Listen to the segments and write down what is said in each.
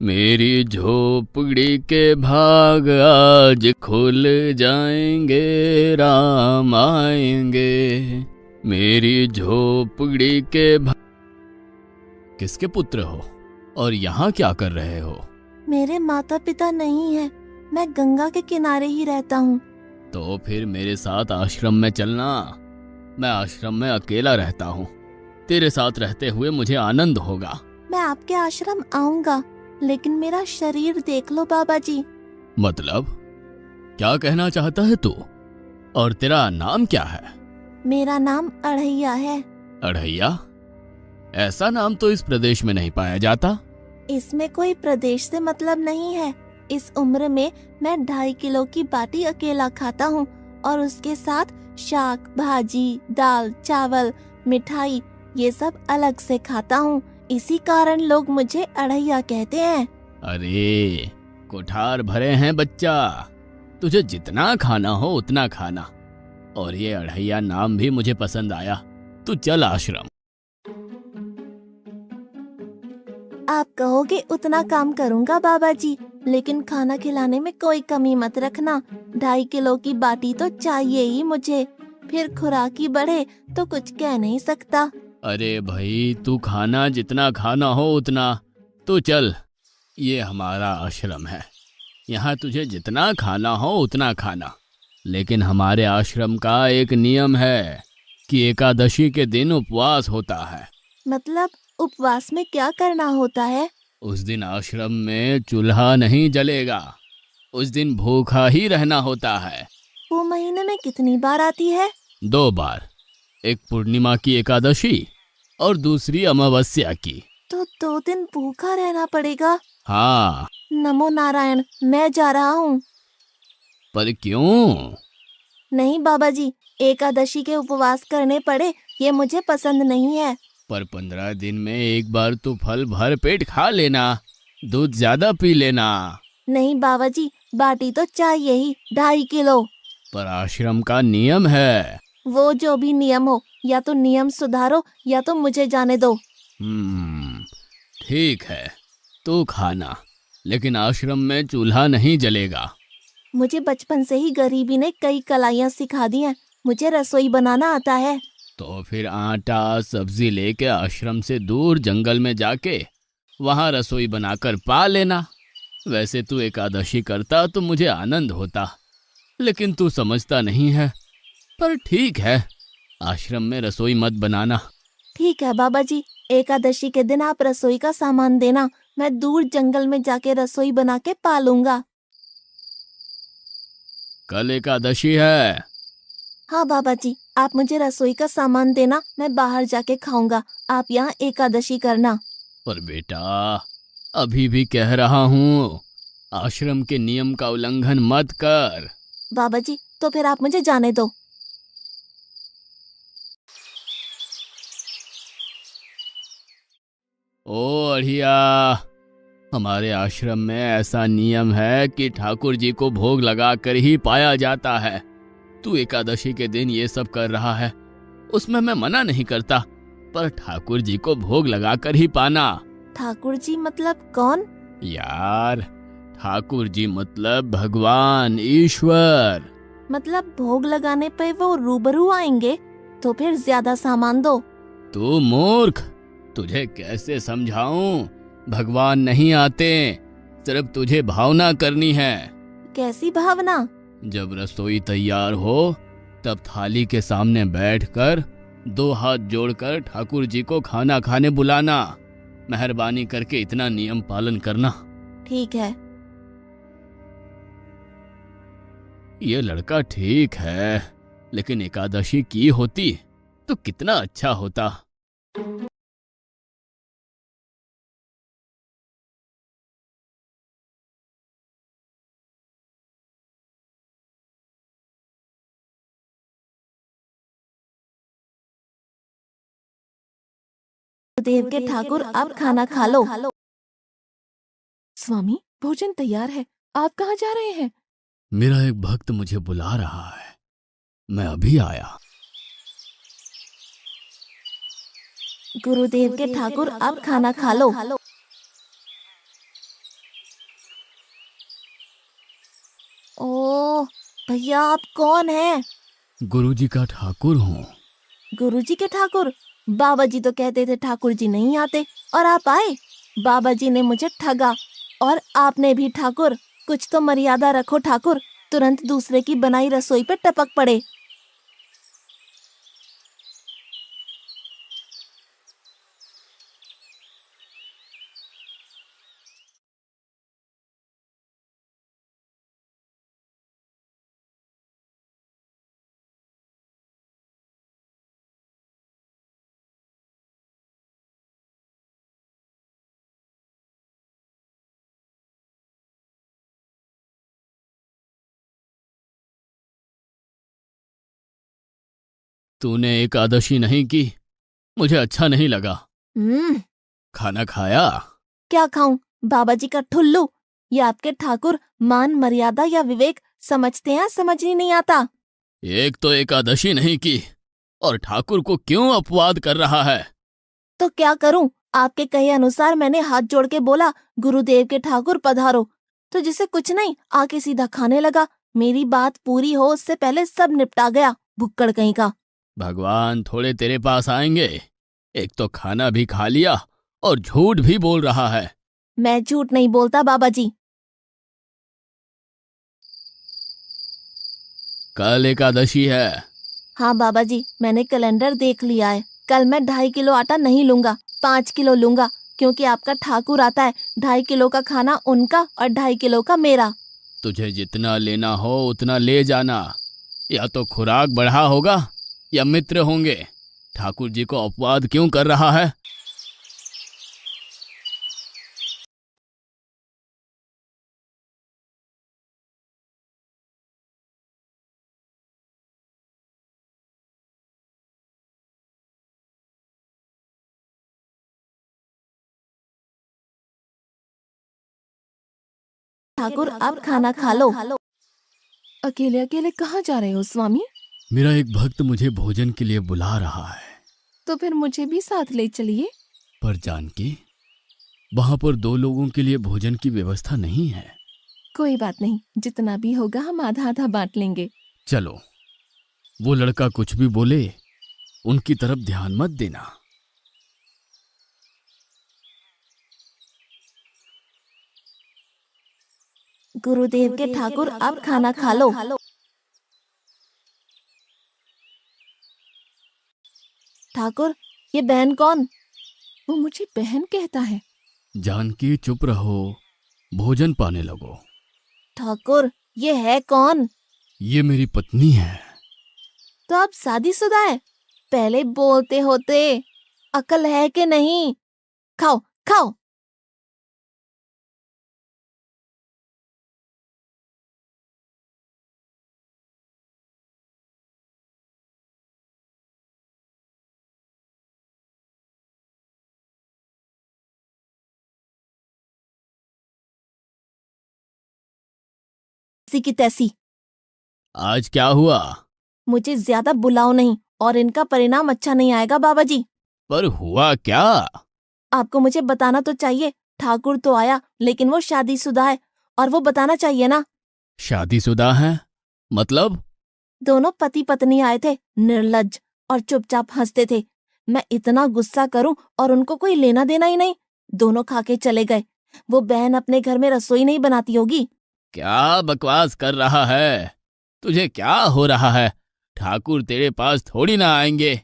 मेरी झोपड़ी के भाग आज खुल जाएंगे, राम आएंगे। मेरी झोपड़ी के भाग। किसके पुत्र हो और यहाँ क्या कर रहे हो? मेरे माता पिता नहीं है, मैं गंगा के किनारे ही रहता हूँ। तो फिर मेरे साथ आश्रम में चलना। मैं आश्रम में अकेला रहता हूँ, तेरे साथ रहते हुए मुझे आनंद होगा। मैं आपके आश्रम आऊंगा, लेकिन मेरा शरीर देख लो बाबा जी। मतलब क्या कहना चाहता है तू? और तेरा नाम क्या है? मेरा नाम अढ़ैया है। अढ़ैया? ऐसा नाम तो इस प्रदेश में नहीं पाया जाता। इसमें कोई प्रदेश से मतलब नहीं है। इस उम्र में मैं 2.5 किलो की बाटी अकेला खाता हूँ और उसके साथ शाक भाजी, दाल, चावल, मिठाई ये सब अलग से खाता हूँ। इसी कारण लोग मुझे अढ़ैया कहते हैं। अरे कुठार भरे हैं बच्चा, तुझे जितना खाना हो उतना खाना। और ये अढ़ैया नाम भी मुझे पसंद आया। तू चल आश्रम। आप कहोगे उतना काम करूँगा बाबा जी, लेकिन खाना खिलाने में कोई कमी मत रखना। 2.5 किलो की बाटी तो चाहिए ही मुझे, फिर खुराकी बढ़े तो कुछ कह नहीं सकता। अरे भाई, तू खाना जितना खाना हो उतना। तो चल, ये हमारा आश्रम है, यहाँ तुझे जितना खाना हो उतना खाना। लेकिन हमारे आश्रम का एक नियम है कि एकादशी के दिन उपवास होता है। मतलब उपवास में क्या करना होता है? उस दिन आश्रम में चूल्हा नहीं जलेगा, उस दिन भूखा ही रहना होता है। वो महीने में कितनी बार आती है? 2 बार, एक पूर्णिमा की एकादशी और दूसरी अमावस्या की। तो 2 दिन भूखा रहना पड़ेगा। हाँ। नमो नारायण, मैं जा रहा हूँ। पर क्यों? नहीं बाबा जी, एकादशी के उपवास करने पड़े ये मुझे पसंद नहीं है। पर 15 दिन में एक बार तो फल भर पेट खा लेना, दूध ज्यादा पी लेना। नहीं बाबा जी, बाटी तो चाहिए ही 2.5 किलो। पर आश्रम का नियम है। वो जो भी नियम हो, या तो नियम सुधारो या तो मुझे जाने दो। ठीक है, तू खाना, लेकिन आश्रम में चूल्हा नहीं जलेगा। मुझे बचपन से ही गरीबी ने कई कलाइयाँ सिखा दी हैं। मुझे रसोई बनाना आता है। तो फिर आटा सब्जी लेके आश्रम से दूर जंगल में जाके वहां रसोई बनाकर पा लेना। वैसे तू एकादशी करता तो मुझे आनंद होता, लेकिन तू समझता नहीं है। पर ठीक है, आश्रम में रसोई मत बनाना। ठीक है बाबा जी, एकादशी के दिन आप रसोई का सामान देना, मैं दूर जंगल में जाके रसोई बना के पालूंगा। कल एकादशी है। हाँ बाबा जी, आप मुझे रसोई का सामान देना, मैं बाहर जाके खाऊंगा। आप यहाँ एकादशी करना। पर बेटा, अभी भी कह रहा हूँ, आश्रम के नियम का उल्लंघन मत कर। बाबा जी, तो फिर आप मुझे जाने दो। ओ अढ़िया, हमारे आश्रम में ऐसा नियम है कि ठाकुर जी को भोग लगा कर ही पाया जाता है। तू एकादशी के दिन ये सब कर रहा है, उसमें मैं मना नहीं करता, पर ठाकुर जी को भोग लगा कर ही पाना। ठाकुर जी मतलब कौन? यार, ठाकुर जी मतलब भगवान ईश्वर। मतलब भोग लगाने पे वो रूबरू आएंगे? तो फिर ज्यादा सामान दो। तू मूर्ख, तुझे कैसे समझाऊं? भगवान नहीं आते, सिर्फ तुझे भावना करनी है। कैसी भावना? जब रसोई तैयार हो तब थाली के सामने बैठकर 2 हाथ जोड़कर ठाकुर जी को खाना खाने बुलाना। मेहरबानी करके इतना नियम पालन करना। ठीक है। ये लड़का ठीक है, लेकिन एकादशी की होती तो कितना अच्छा होता। देव के ठाकुर, आप खाना खा लो। स्वामी, भोजन तैयार है, आप कहाँ जा रहे हैं? मेरा एक भक्त मुझे बुला रहा है, मैं अभी आया। गुरुदेव के ठाकुर, आप खाना खा लो। ओह भैया, आप कौन हैं? गुरुजी का ठाकुर हूँ। गुरुजी के ठाकुर? बाबा जी तो कहते थे ठाकुर जी नहीं आते, और आप आए। बाबा जी ने मुझे ठगा, और आपने भी ठाकुर। कुछ तो मर्यादा रखो ठाकुर, तुरंत दूसरे की बनाई रसोई पे टपक पड़े। तूने एकादशी नहीं की, मुझे अच्छा नहीं लगा। हम्म। खाना खाया? क्या खाऊं? बाबा जी का ठुल्लू। ये आपके ठाकुर मान मर्यादा या विवेक समझते हैं, समझ ही नहीं आता। एक तो एकादशी नहीं की और ठाकुर को क्यों अपवाद कर रहा है? तो क्या करूं? आपके कहे अनुसार मैंने हाथ जोड़ के बोला, गुरुदेव के ठाकुर पधारो। तो जिसे कुछ नहीं, आके सीधा खाने लगा। मेरी बात पूरी हो उससे पहले सब निपटा गया, भुक्कड़ कहीं का। भगवान थोड़े तेरे पास आएंगे। एक तो खाना भी खा लिया और झूठ भी बोल रहा है। मैं झूठ नहीं बोलता बाबा जी। कल एकादशी है। हाँ बाबा जी, मैंने कैलेंडर देख लिया है। कल मैं 2.5 किलो आटा नहीं लूंगा, 5 किलो लूंगा, क्योंकि आपका ठाकुर आता है। 2.5 किलो का खाना उनका और 2.5 किलो का मेरा। तुझे जितना लेना हो उतना ले जाना। या तो खुराक बढ़ा होगा या मित्र होंगे। ठाकुर जी को अपवाद क्यों कर रहा है? ठाकुर आप खाना खा लो। अकेले अकेले कहाँ जा रहे हो स्वामी? मेरा एक भक्त मुझे भोजन के लिए बुला रहा है। तो फिर मुझे भी साथ ले चलिए। पर जानकी, वहां पर दो लोगों के लिए भोजन की व्यवस्था नहीं है। कोई बात नहीं, जितना भी होगा हम आधा आधा बांट लेंगे। चलो, वो लड़का कुछ भी बोले उनकी तरफ ध्यान मत देना। गुरुदेव के ठाकुर आप खाना खा लो। ठाकुर, ये बहन कौन? वो मुझे बहन कहता है। जानकी चुप रहो, भोजन पाने लगो। ठाकुर, ये है कौन? ये मेरी पत्नी है। तो आप शादीशुदा है? पहले बोलते होते। अकल है कि नहीं? खाओ खाओ। ऐसी की तैसी। आज क्या हुआ? मुझे ज्यादा बुलाओ नहीं, और इनका परिणाम अच्छा नहीं आएगा बाबा जी। पर हुआ क्या? आपको मुझे बताना तो चाहिए। ठाकुर तो आया, लेकिन वो शादीशुदा है, और वो बताना चाहिए ना। शादीशुदा है? मतलब? दोनों पति पत्नी आए थे, निर्लज्ज, और चुपचाप हंसते थे। मैं इतना गुस्सा करूं और उनको कोई लेना देना ही नहीं। दोनों खा के चले गए। वो बहन अपने घर में रसोई नहीं बनाती होगी। क्या बकवास कर रहा है? तुझे क्या हो रहा है? ठाकुर तेरे पास थोड़ी ना आएंगे।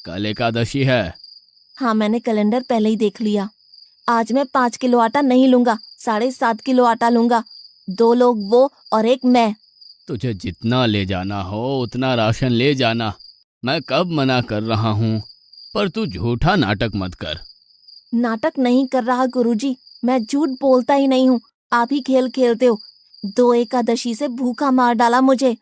कल एकादशी है। हाँ, मैंने कैलेंडर पहले ही देख लिया। आज मैं 5 किलो आटा नहीं लूंगा, 7.5 किलो आटा लूंगा। 2 लोग वो और एक मैं। तुझे जितना ले जाना हो उतना राशन ले जाना। मैं कब मना कर रहा हूँ। पर तू झूठा नाटक मत कर। नाटक नहीं कर रहा गुरुजी, मैं झूठ बोलता ही नहीं हूँ। आप ही खेल खेलते हो। 2 एकादशी से भूखा मार डाला मुझे।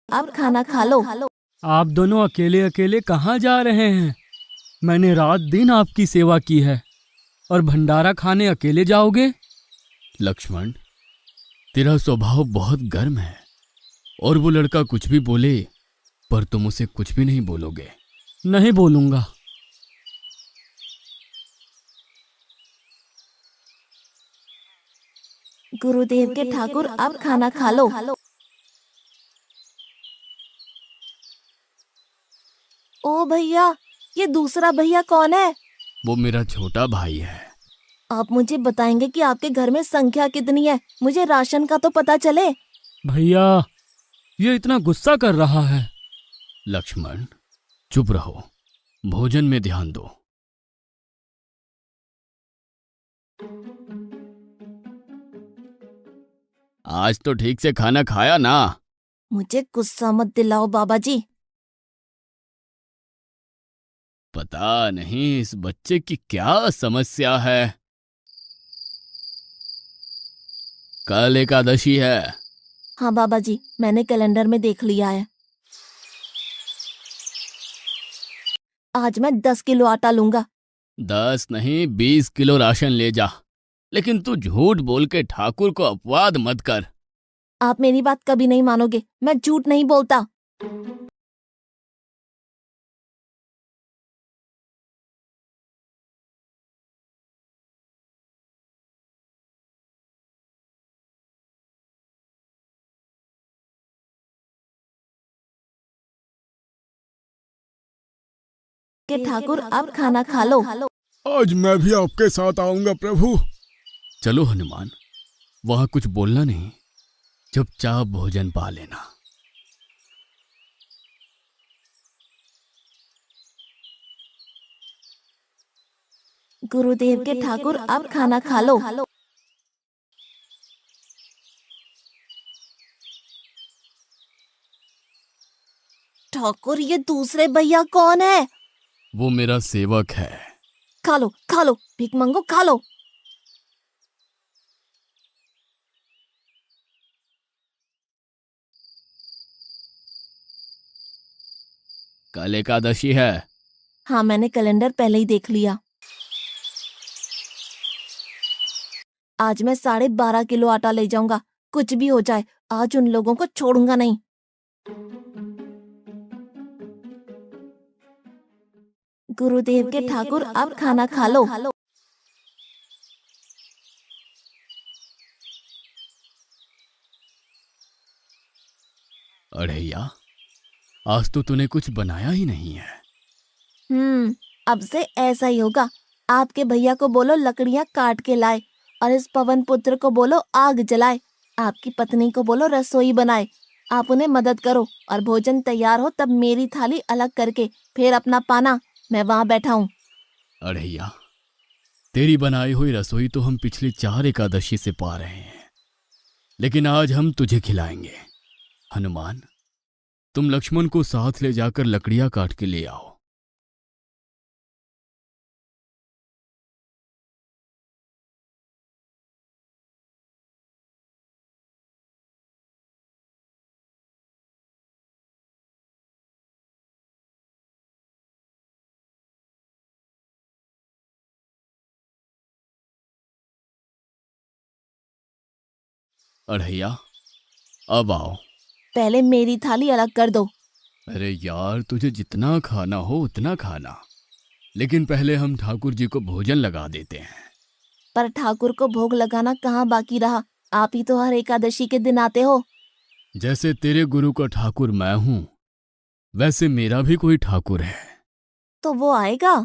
आप खाना खा लो। आप दोनों अकेले अकेले कहाँ जा रहे हैं? मैंने रात दिन आपकी सेवा की है और भंडारा खाने अकेले जाओगे? लक्ष्मण, तेरा स्वभाव बहुत गर्म है और वो लड़का कुछ भी बोले पर तुम उसे कुछ भी नहीं बोलोगे। नहीं बोलूंगा। गुरुदेव के ठाकुर, आप खाना खा लो। ओ भैया, ये दूसरा भैया कौन है? वो मेरा छोटा भाई है। आप मुझे बताएंगे कि आपके घर में संख्या कितनी है? मुझे राशन का तो पता चले। भैया, ये इतना गुस्सा कर रहा है। लक्ष्मण, चुप रहो, भोजन में ध्यान दो। आज तो ठीक से खाना खाया ना? मुझे गुस्सा मत दिलाओ बाबा जी। पता नहीं इस बच्चे की क्या समस्या है। कल एकादशी है। हाँ बाबा जी, मैंने कैलेंडर में देख लिया है। आज मैं 10 किलो आटा लूंगा। 10 नहीं 20 किलो राशन ले जा, लेकिन तू झूठ बोल के ठाकुर को अपवाद मत कर। आप मेरी बात कभी नहीं मानोगे, मैं झूठ नहीं बोलता। के ठाकुर, आप खाना खा लो। आज मैं भी आपके साथ आऊंगा प्रभु। चलो हनुमान, वहां कुछ बोलना नहीं, चुपचाप भोजन पा लेना। गुरुदेव के ठाकुर, आप खाना खा लो। ठाकुर, ये दूसरे भैया कौन है? वो मेरा सेवक है। खा लो खा लो, भीख मंगो, खा लो। कल एकादशी है। हाँ, मैंने कैलेंडर पहले ही देख लिया। आज मैं 12.5 किलो आटा ले जाऊंगा। कुछ भी हो जाए, आज उन लोगों को छोड़ूंगा नहीं। गुरुदेव के ठाकुर, आप खाना खा लो। अढ़ैया, आज तो तूने कुछ बनाया ही नहीं है। अब से ऐसा ही होगा। आपके भैया को बोलो लकड़ियां काट के लाए, और इस पवन पुत्र को बोलो आग जलाए। आपकी पत्नी को बोलो रसोई बनाए। आप उन्हें मदद करो, और भोजन तैयार हो तब मेरी थाली अलग करके फिर अपना पाना, मैं वहां बैठा हूँ। अढ़ैया, तेरी बनाई हुई रसोई तो हम पिछली 4 एकादशी से पा रहे हैं, लेकिन आज हम तुझे खिलाएंगे। हनुमान, तुम लक्ष्मण को साथ ले जाकर लकड़ियां काट के ले आओ। अढ़ैया, अब आओ। पहले मेरी थाली अलग कर दो। अरे यार, तुझे जितना खाना हो उतना खाना, लेकिन पहले हम ठाकुर जी को भोजन लगा देते हैं। पर ठाकुर को भोग लगाना कहाँ बाकी रहा? आप ही तो हर एकादशी के दिन आते हो। जैसे तेरे गुरु का ठाकुर मैं हूं, वैसे मेरा भी कोई ठाकुर है। तो वो आएगा?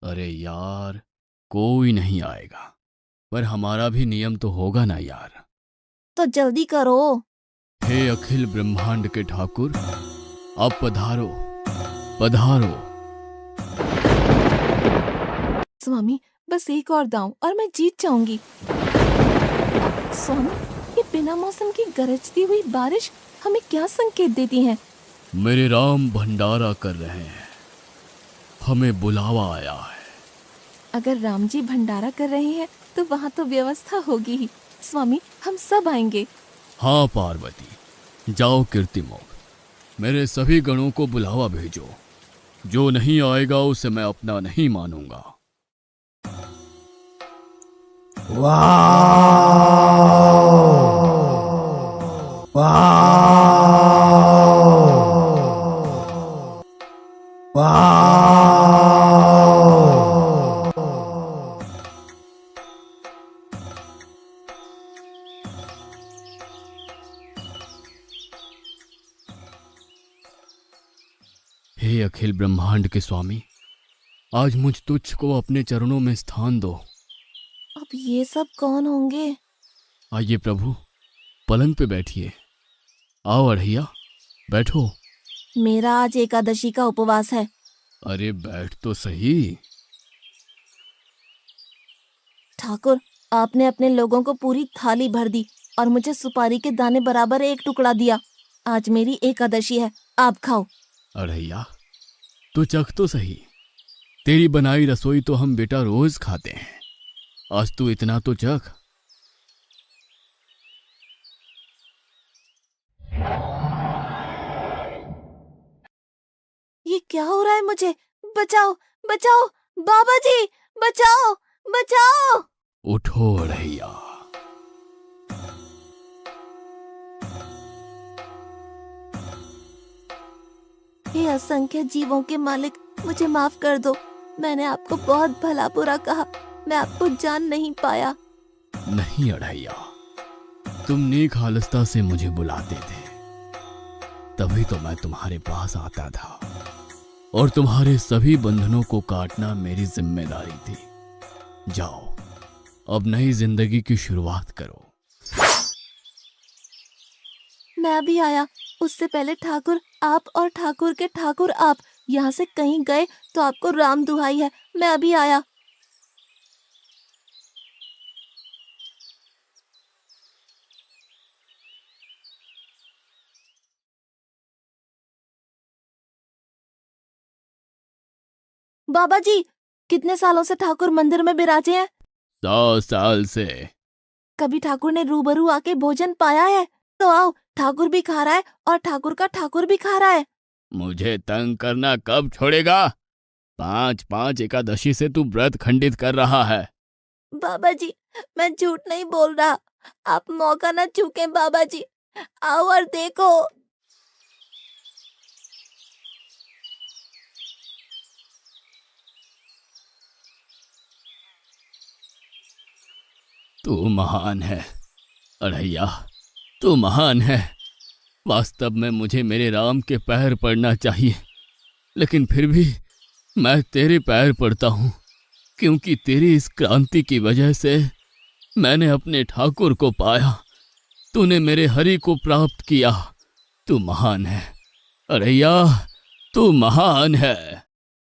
अरे यार, कोई नहीं आएगा, पर हमारा भी नियम तो होगा ना यार। तो जल्दी करो। हे अखिल ब्रह्मांड के ठाकुर, अब पधारो पधारो। स्वामी, बस एक और दांव और मैं जीत जाऊंगी। स्वामी, ये बिना मौसम की गरजती हुई बारिश हमें क्या संकेत देती है? मेरे राम भंडारा कर रहे हैं, हमें बुलावा आया है। अगर राम जी भंडारा कर रहे हैं तो वहाँ तो व्यवस्था होगी ही। स्वामी, हम सब आएंगे। हाँ पार्वती, जाओ कीर्तिमोग, मेरे सभी गणों को बुलावा भेजो। जो नहीं आएगा उसे मैं अपना नहीं मानूंगा। हे अखिल ब्रह्मांड के स्वामी, आज मुझ तुच्छ को अपने चरणों में स्थान दो। अब ये सब कौन होंगे? आइए प्रभु, पलंग पे बैठिए। आओ अढ़ैया, बैठो। मेरा आज एकादशी का उपवास है। अरे बैठ तो सही। ठाकुर, आपने अपने लोगों को पूरी थाली भर दी और मुझे सुपारी के दाने बराबर एक टुकड़ा दिया। आज मेरी एकादशी है, आप खाओ। अढ़ैया, तू चख तो सही। तेरी बनाई रसोई तो हम बेटा रोज खाते हैं, आज तू इतना तो चख। ये क्या हो रहा है मुझे? बचाओ, बचाओ, बाबा जी, बचाओ, बचाओ। उठो अढ़ैया। हे असंख्य जीवों के मालिक, मुझे माफ कर दो। मैंने आपको बहुत भला बुरा कहा, मैं आपको जान नहीं पाया। नहीं अढ़ैया, तुम नेक हालस्ता से मुझे बुलाते थे, तभी तो मैं तुम्हारे पास आता था, और तुम्हारे सभी बंधनों को काटना मेरी जिम्मेदारी थी। जाओ, अब नई जिंदगी की शुरुआत करो। मैं अभी आया। उससे पहले ठाकुर आप और ठाकुर के ठाकुर आप यहाँ से कहीं गए तो आपको राम दुहाई है। मैं अभी आया। बाबा जी, कितने सालों से ठाकुर मंदिर में बिराजे हैं? 100 साल से। कभी ठाकुर ने रूबरू आके भोजन पाया है? तो आओ, ठाकुर भी खा रहा है और ठाकुर का ठाकुर भी खा रहा है। मुझे तंग करना कब छोड़ेगा? 5-5 एकादशी से तू व्रत खंडित कर रहा है। बाबा जी, मैं झूठ नहीं बोल रहा। आप मौका न चूकें बाबा जी। आओ और देखो। तू महान है अढ़ैया, तू महान है। वास्तव में मुझे मेरे राम के पैर पड़ना चाहिए, लेकिन फिर भी मैं तेरे पैर पड़ता हूँ, क्योंकि तेरी इस क्रांति की वजह से मैंने अपने ठाकुर को पाया। तूने मेरे हरि को प्राप्त किया। तू महान है अढ़ैया, तू महान है।